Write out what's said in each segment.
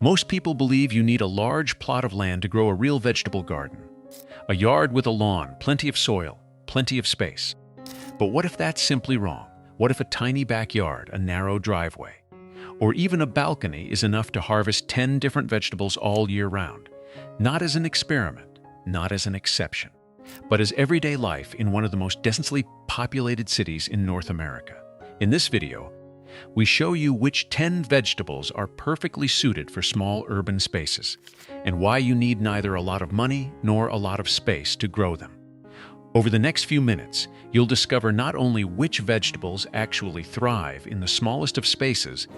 Most people believe you need a large plot of land to grow a real vegetable garden. A yard with a lawn, plenty of soil, plenty of space. But what if that's simply wrong? What if a tiny backyard, a narrow driveway, or even a balcony is enough to harvest 10 different vegetables all year round? Not as an experiment, not as an exception, but as everyday life in one of the most densely populated cities in North America. In this video, we show you which 10 vegetables are perfectly suited for small urban spaces, and why you need neither a lot of money nor a lot of space to grow them. Over the next few minutes, you'll discover not only which vegetables actually thrive in the smallest of spaces,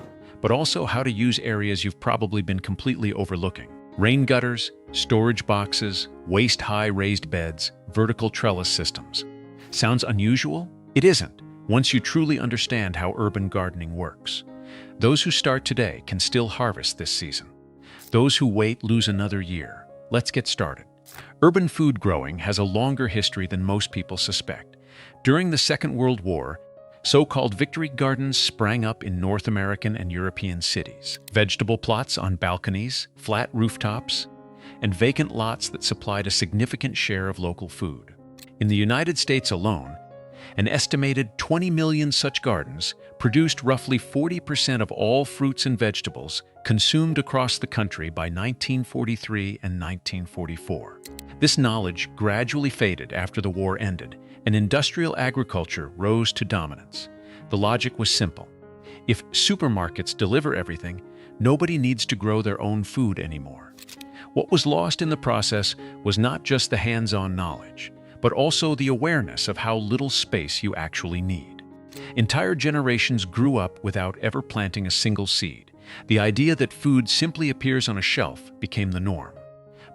but also how to use areas you've probably been completely overlooking. Rain gutters, storage boxes, waist-high raised beds, vertical trellis systems. Sounds unusual? It isn't, once you truly understand how urban gardening works. Those who start today can still harvest this season. Those who wait lose another year. Let's get started. Urban food growing has a longer history than most people suspect. During the Second World War, so-called victory gardens sprang up in North American and European cities. Vegetable plots on balconies, flat rooftops, and vacant lots that supplied a significant share of local food. In the United States alone, an estimated 20 million such gardens produced roughly 40% of all fruits and vegetables consumed across the country by 1943 and 1944. This knowledge gradually faded after the war ended, and industrial agriculture rose to dominance. The logic was simple. If supermarkets deliver everything, nobody needs to grow their own food anymore. What was lost in the process was not just the hands-on knowledge, but also the awareness of how little space you actually need. Entire generations grew up without ever planting a single seed. The idea that food simply appears on a shelf became the norm.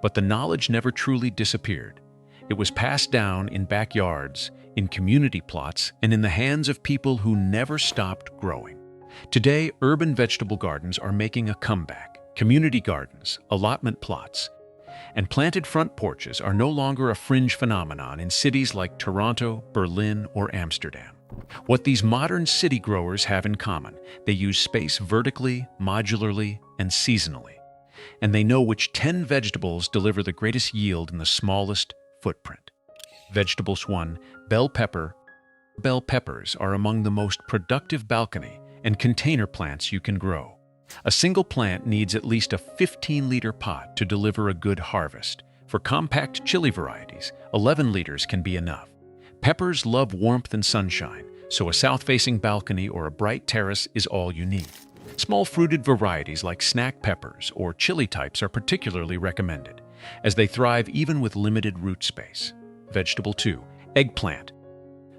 But the knowledge never truly disappeared. It was passed down in backyards, in community plots, and in the hands of people who never stopped growing. Today, urban vegetable gardens are making a comeback. Community gardens, allotment plots, and planted front porches are no longer a fringe phenomenon in cities like Toronto, Berlin, or Amsterdam. What these modern city growers have in common: they use space vertically, modularly, and seasonally. And they know which 10 vegetables deliver the greatest yield in the smallest footprint. Vegetables 1. Bell pepper. Bell peppers are among the most productive balcony and container plants you can grow. A single plant needs at least a 15-liter pot to deliver a good harvest. For compact chili varieties, 11 liters can be enough. Peppers love warmth and sunshine, so a south-facing balcony or a bright terrace is all you need. Small fruited varieties like snack peppers or chili types are particularly recommended, as they thrive even with limited root space. Vegetable 2. Eggplant.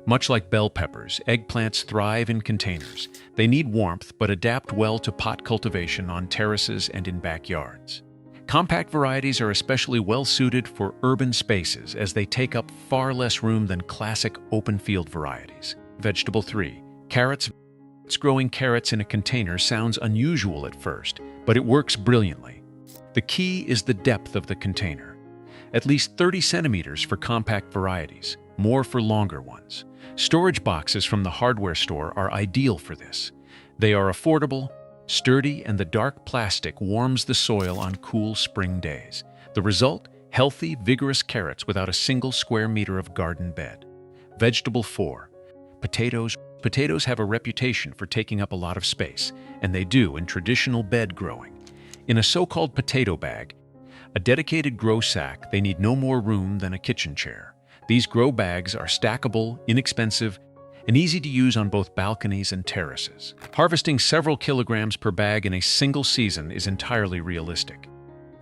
Much like bell peppers, eggplants thrive in containers. They need warmth but adapt well to pot cultivation on terraces and in backyards. Compact varieties are especially well suited for urban spaces as they take up far less room than classic open field varieties. Vegetable 3. Carrots. Growing carrots in a container sounds unusual at first, but it works brilliantly. The key is the depth of the container. At least 30 centimeters for compact varieties, more for longer ones. Storage boxes from the hardware store are ideal for this. They are affordable, sturdy, and the dark plastic warms the soil on cool spring days. The result? Healthy, vigorous carrots without a single square meter of garden bed. Vegetable 4. Potatoes. Potatoes have a reputation for taking up a lot of space, and they do in traditional bed growing. In a so-called potato bag, a dedicated grow sack, they need no more room than a kitchen chair. These grow bags are stackable, inexpensive, and easy to use on both balconies and terraces. Harvesting several kilograms per bag in a single season is entirely realistic.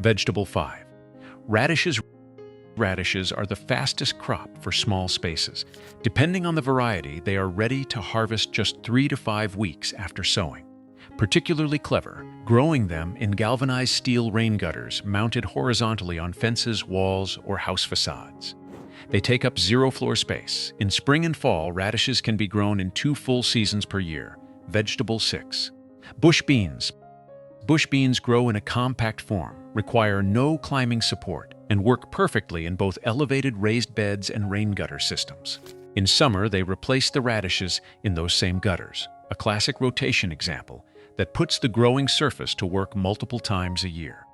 Vegetable 5. Radishes. Radishes are the fastest crop for small spaces. Depending on the variety, they are ready to harvest just 3 to 5 weeks after sowing. Particularly clever, growing them in galvanized steel rain gutters mounted horizontally on fences, walls, or house facades. They take up zero floor space. In spring and fall, radishes can be grown in 2 full seasons per year. Vegetable 6. Bush beans. Bush beans grow in a compact form, require no climbing support, and work perfectly in both elevated raised beds and rain gutter systems. In summer, they replace the radishes in those same gutters. A classic rotation example. that puts the growing surface to work multiple times a year.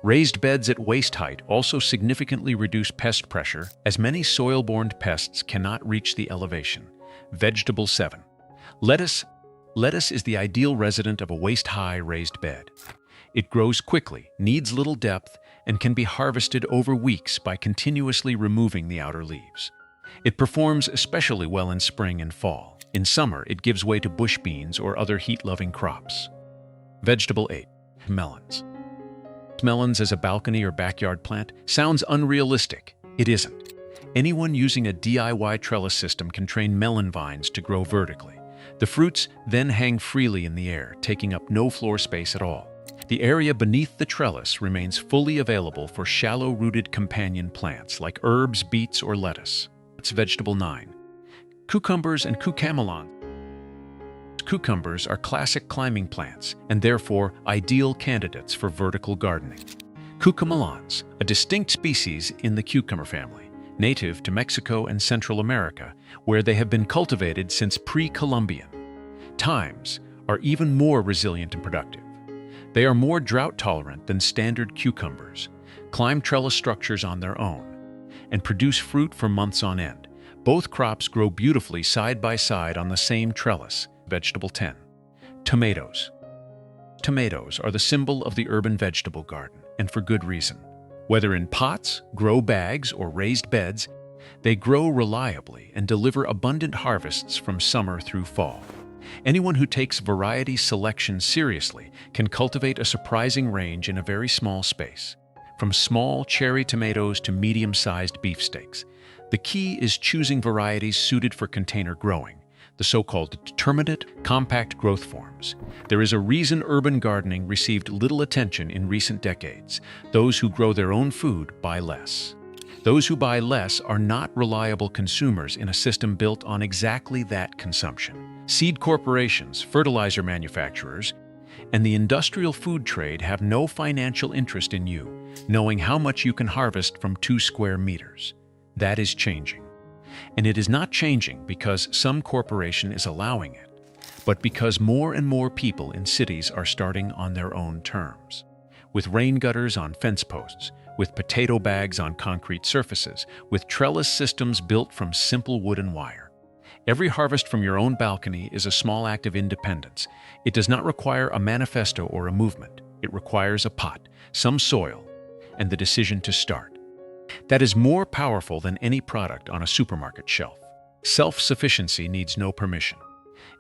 Raised beds at waist height also significantly reduce pest pressure, as many soil-borne pests cannot reach the elevation. Vegetable 7. Lettuce. Lettuce is the ideal resident of a waist-high raised bed. It grows quickly, needs little depth, and can be harvested over weeks by continuously removing the outer leaves. It performs especially well in spring and fall. In summer, it gives way to bush beans or other heat-loving crops. Vegetable 8. Melons. Melons as a balcony or backyard plant sounds unrealistic. It isn't. Anyone using a DIY trellis system can train melon vines to grow vertically. The fruits then hang freely in the air, taking up no floor space at all. The area beneath the trellis remains fully available for shallow-rooted companion plants like herbs, beets, or lettuce. It's vegetable 9. Cucumbers and cucamelons. Cucumbers are classic climbing plants and therefore ideal candidates for vertical gardening. Cucamelons, a distinct species in the cucumber family, native to Mexico and Central America, where they have been cultivated since pre-Columbian times, are even more resilient and productive. They are more drought-tolerant than standard cucumbers, climb trellis structures on their own, and produce fruit for months on end. Both crops grow beautifully side by side on the same trellis. Vegetable 10. Tomatoes. Tomatoes are the symbol of the urban vegetable garden, and for good reason. Whether in pots, grow bags, or raised beds, they grow reliably and deliver abundant harvests from summer through fall. Anyone who takes variety selection seriously can cultivate a surprising range in a very small space, from small cherry tomatoes to medium-sized beefsteaks. The key is choosing varieties suited for container growing, the so-called determinate, compact growth forms. There is a reason urban gardening received little attention in recent decades. Those who grow their own food buy less. Those who buy less are not reliable consumers in a system built on exactly that consumption. Seed corporations, fertilizer manufacturers, and the industrial food trade have no financial interest in you knowing how much you can harvest from 2 square meters. That is changing. And it is not changing because some corporation is allowing it, but because more and more people in cities are starting on their own terms. With rain gutters on fence posts, with potato bags on concrete surfaces, with trellis systems built from simple wood and wire. Every harvest from your own balcony is a small act of independence. It does not require a manifesto or a movement. It requires a pot, some soil, and the decision to start. That is more powerful than any product on a supermarket shelf. Self-sufficiency needs no permission.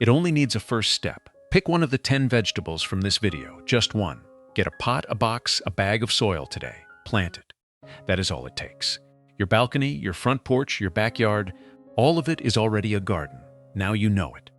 It only needs a first step. Pick one of the 10 vegetables from this video, just one. Get a pot, a box, a bag of soil today. Plant it. That is all it takes. Your balcony, your front porch, your backyard, all of it is already a garden. Now you know it.